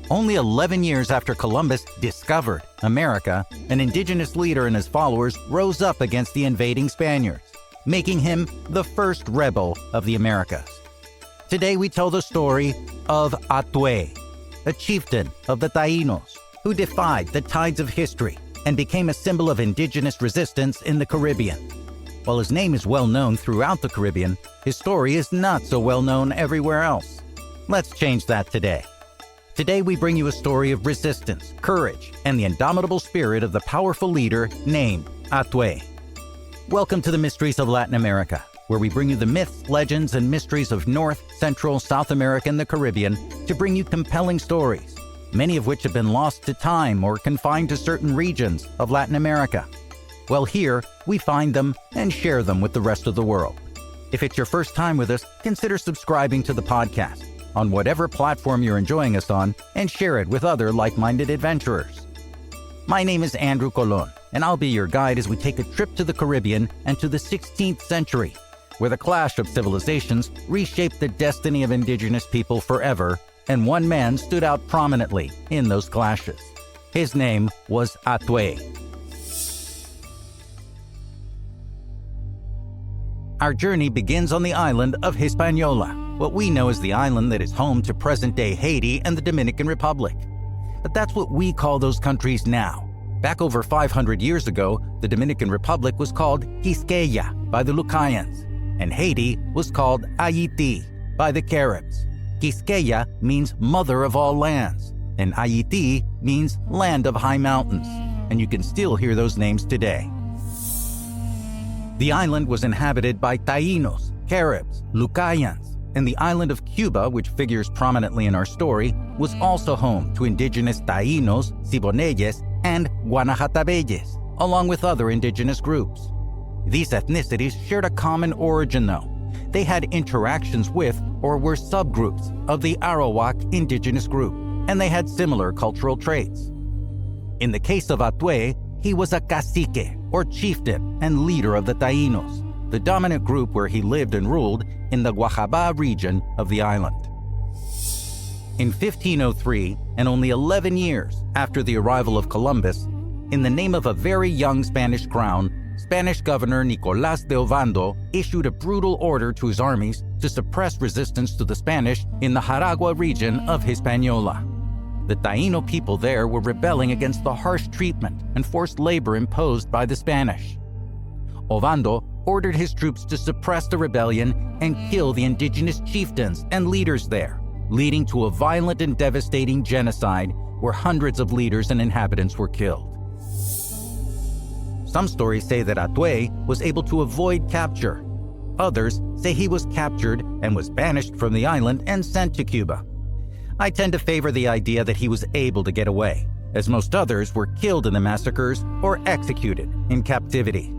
Only 11 years after Columbus discovered America, an indigenous leader and his followers rose up against the invading Spaniards, making him the first rebel of the Americas. Today we tell the story of Hatuey, a chieftain of the Tainos who defied the tides of history and became a symbol of indigenous resistance in the Caribbean. While his name is well known throughout the Caribbean, his story is not so well known everywhere else. Let's change that today. Today we bring you a story of resistance, courage, and the indomitable spirit of the powerful leader named Hatuey. Welcome to the Mysteries of Latin America, where we bring you the myths, legends, and mysteries of North, Central, South America, and the Caribbean to bring you compelling stories, many of which have been lost to time or confined to certain regions of Latin America. Well, here we find them and share them with the rest of the world. If it's your first time with us, consider subscribing to the podcast on whatever platform you're enjoying us on and share it with other like-minded adventurers. My name is Andrew Colon, and I'll be your guide as we take a trip to the Caribbean and to the 16th century, where the clash of civilizations reshaped the destiny of indigenous people forever, and one man stood out prominently in those clashes. His name was Hatuey. Our journey begins on the island of Hispaniola, what we know as the island that is home to present-day Haiti and the Dominican Republic. But that's what we call those countries now. Back over 500 years ago, the Dominican Republic was called Quisqueya by the Lucayans, and Haiti was called Haiti by the Caribs. Quisqueya means mother of all lands, and Haiti means land of high mountains, and you can still hear those names today. The island was inhabited by Tainos, Caribs, Lucayans, and the island of Cuba, which figures prominently in our story, was also home to indigenous Tainos, Siboneyes, and Guanahatabeyes, along with other indigenous groups. These ethnicities shared a common origin, though. They had interactions with or were subgroups of the Arawak indigenous group, and they had similar cultural traits. In the case of Hatuey, he was a cacique, or chieftain, and leader of the Tainos, the dominant group where he lived and ruled in the Guajaba region of the island. In 1503, and only 11 years after the arrival of Columbus, in the name of a very young Spanish crown, Spanish governor Nicolás de Ovando issued a brutal order to his armies to suppress resistance to the Spanish in the Jaragua region of Hispaniola. The Taino people there were rebelling against the harsh treatment and forced labor imposed by the Spanish. Ovando ordered his troops to suppress the rebellion and kill the indigenous chieftains and leaders there, leading to a violent and devastating genocide where hundreds of leaders and inhabitants were killed. Some stories say that Hatuey was able to avoid capture. Others say he was captured and was banished from the island and sent to Cuba. I tend to favor the idea that he was able to get away, as most others were killed in the massacres or executed in captivity.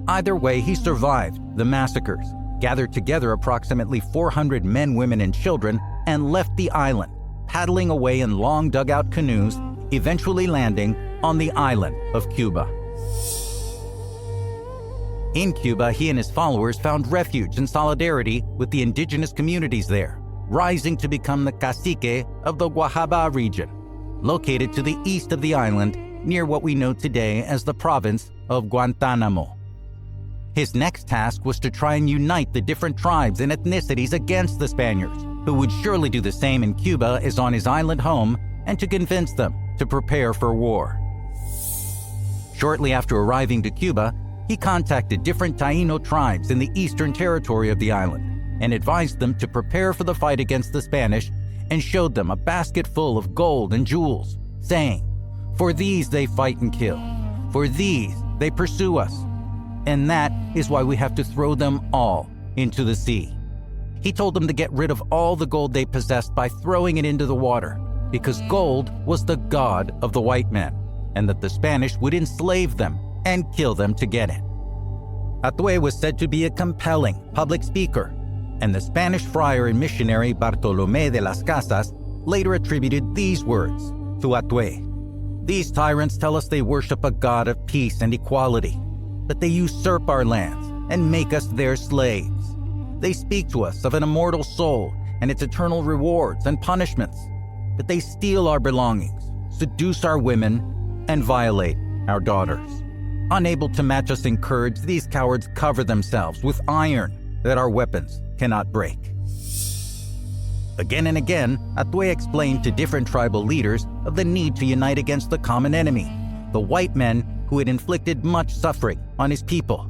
Either way, he survived the massacres, gathered together approximately 400 men, women, and children, and left the island, paddling away in long dugout canoes, eventually landing on the island of Cuba. In Cuba, he and his followers found refuge and solidarity with the indigenous communities there, rising to become the cacique of the Guajaba region, located to the east of the island near what we know today as the province of Guantánamo. His next task was to try and unite the different tribes and ethnicities against the Spaniards, who would surely do the same in Cuba as on his island home, and to convince them to prepare for war. Shortly after arriving to Cuba, he contacted different Taino tribes in the eastern territory of the island and advised them to prepare for the fight against the Spanish, and showed them a basket full of gold and jewels, saying, "For these they fight and kill. For these they pursue us. And that is why we have to throw them all into the sea." He told them to get rid of all the gold they possessed by throwing it into the water, because gold was the god of the white man, and that the Spanish would enslave them and kill them to get it. Hatuey was said to be a compelling public speaker, and the Spanish friar and missionary Bartolomé de las Casas later attributed these words to Hatuey: "These tyrants tell us they worship a God of peace and equality, but they usurp our lands and make us their slaves. They speak to us of an immortal soul and its eternal rewards and punishments, but they steal our belongings, seduce our women, and violate our daughters. Unable to match us in courage, these cowards cover themselves with iron that our weapons cannot break. Again and again, Hatuey explained to different tribal leaders of the need to unite against the common enemy, the white men who had inflicted much suffering on his people.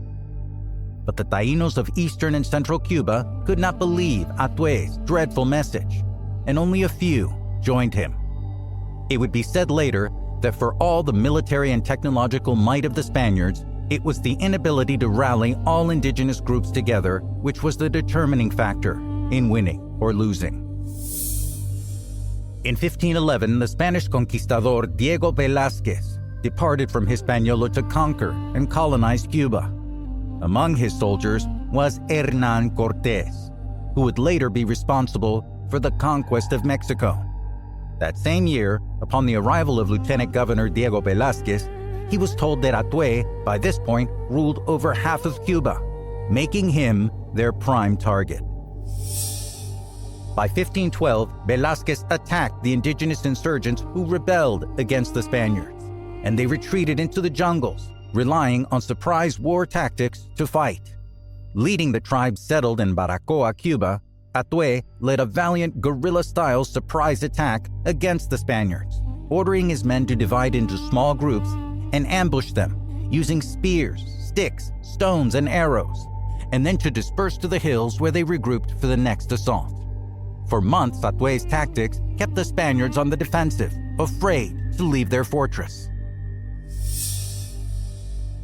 But the Tainos of eastern and central Cuba could not believe Hatuey's dreadful message, and only a few joined him. It would be said later that for all the military and technological might of the Spaniards, it was the inability to rally all indigenous groups together which was the determining factor in winning or losing. In 1511, the Spanish conquistador Diego Velázquez departed from Hispaniola to conquer and colonize Cuba. Among his soldiers was Hernán Cortés, who would later be responsible for the conquest of Mexico. That same year, upon the arrival of Lieutenant Governor Diego Velázquez, he was told that Hatuey, by this point, ruled over half of Cuba, making him their prime target. By 1512, Velázquez attacked the indigenous insurgents who rebelled against the Spaniards, and they retreated into the jungles, relying on surprise war tactics to fight. Leading the tribes settled in Baracoa, Cuba, Hatuey led a valiant guerrilla-style surprise attack against the Spaniards, ordering his men to divide into small groups and ambush them using spears, sticks, stones, and arrows, and then to disperse to the hills where they regrouped for the next assault. For months, Hatuey's tactics kept the Spaniards on the defensive, afraid to leave their fortress.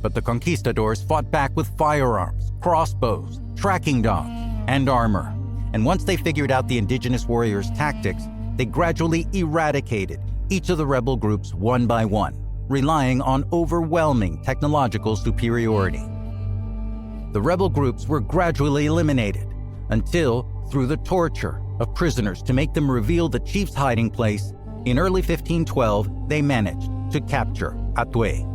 But the conquistadors fought back with firearms, crossbows, tracking dogs, and armor. And once they figured out the indigenous warriors' tactics, they gradually eradicated each of the rebel groups one by one, relying on overwhelming technological superiority. The rebel groups were gradually eliminated until, through the torture of prisoners to make them reveal the chief's hiding place, in early 1512, they managed to capture Hatuey.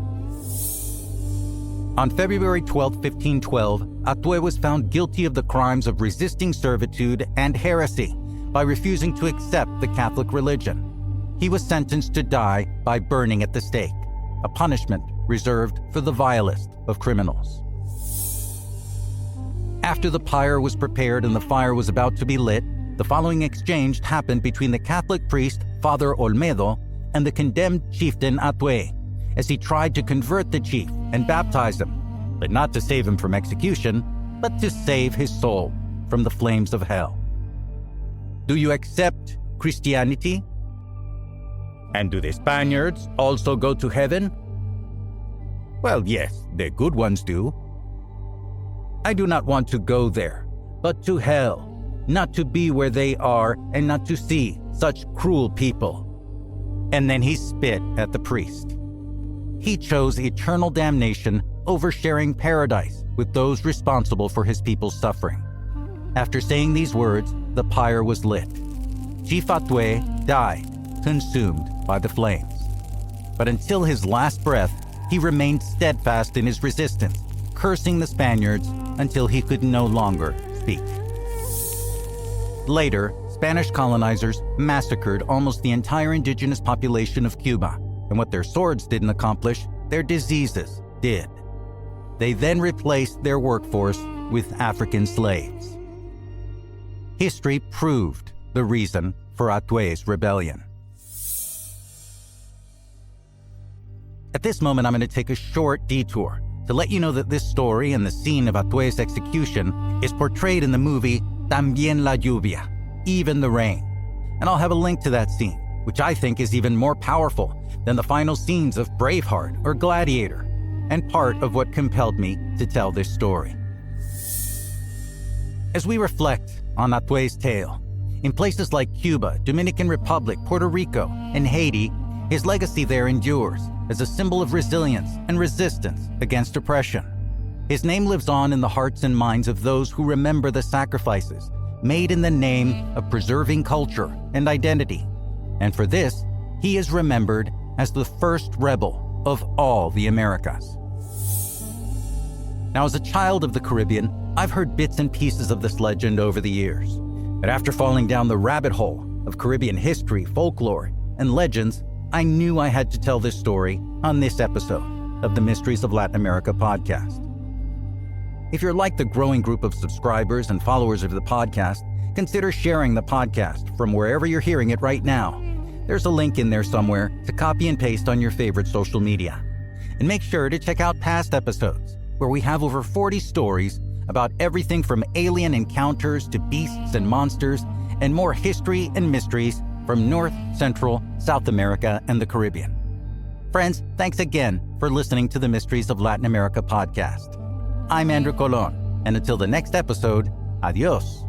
On February 12, 1512, Hatuey was found guilty of the crimes of resisting servitude and heresy by refusing to accept the Catholic religion. He was sentenced to die by burning at the stake, a punishment reserved for the vilest of criminals. After the pyre was prepared and the fire was about to be lit, the following exchange happened between the Catholic priest, Father Olmedo, and the condemned chieftain Hatuey, as he tried to convert the chief and baptize him, but not to save him from execution, but to save his soul from the flames of hell. Do you accept Christianity? And do the Spaniards also go to heaven? Well, yes, the good ones do. I do not want to go there, but to hell, not to be where they are and not to see such cruel people. And then he spit at the priest. He chose eternal damnation over sharing paradise with those responsible for his people's suffering. After saying these words, the pyre was lit. Chief Hatuey died, consumed by the flames. But until his last breath, he remained steadfast in his resistance, cursing the Spaniards until he could no longer speak. Later, Spanish colonizers massacred almost the entire indigenous population of Cuba, and what their swords didn't accomplish, their diseases did. They then replaced their workforce with African slaves. History proved the reason for Hatuey's rebellion. At this moment, I'm going to take a short detour to let you know that this story and the scene of Hatuey's execution is portrayed in the movie También la lluvia, Even the Rain. And I'll have a link to that scene, which I think is even more powerful than the final scenes of Braveheart or Gladiator, and part of what compelled me to tell this story. As we reflect on Hatuey's tale, in places like Cuba, Dominican Republic, Puerto Rico, and Haiti, his legacy there endures as a symbol of resilience and resistance against oppression. His name lives on in the hearts and minds of those who remember the sacrifices made in the name of preserving culture and identity. And for this, he is remembered as the first rebel of all the Americas. Now, as a child of the Caribbean, I've heard bits and pieces of this legend over the years. But after falling down the rabbit hole of Caribbean history, folklore, and legends, I knew I had to tell this story on this episode of the Mysteries of Latin America podcast. If you're like the growing group of subscribers and followers of the podcast, consider sharing the podcast from wherever you're hearing it right now. There's a link in there somewhere to copy and paste on your favorite social media. And make sure to check out past episodes, where we have over 40 stories about everything from alien encounters to beasts and monsters, and more history and mysteries from North, Central, South America, and the Caribbean. Friends, thanks again for listening to the Mysteries of Latin America podcast. I'm Andrew Colon, and until the next episode, adios.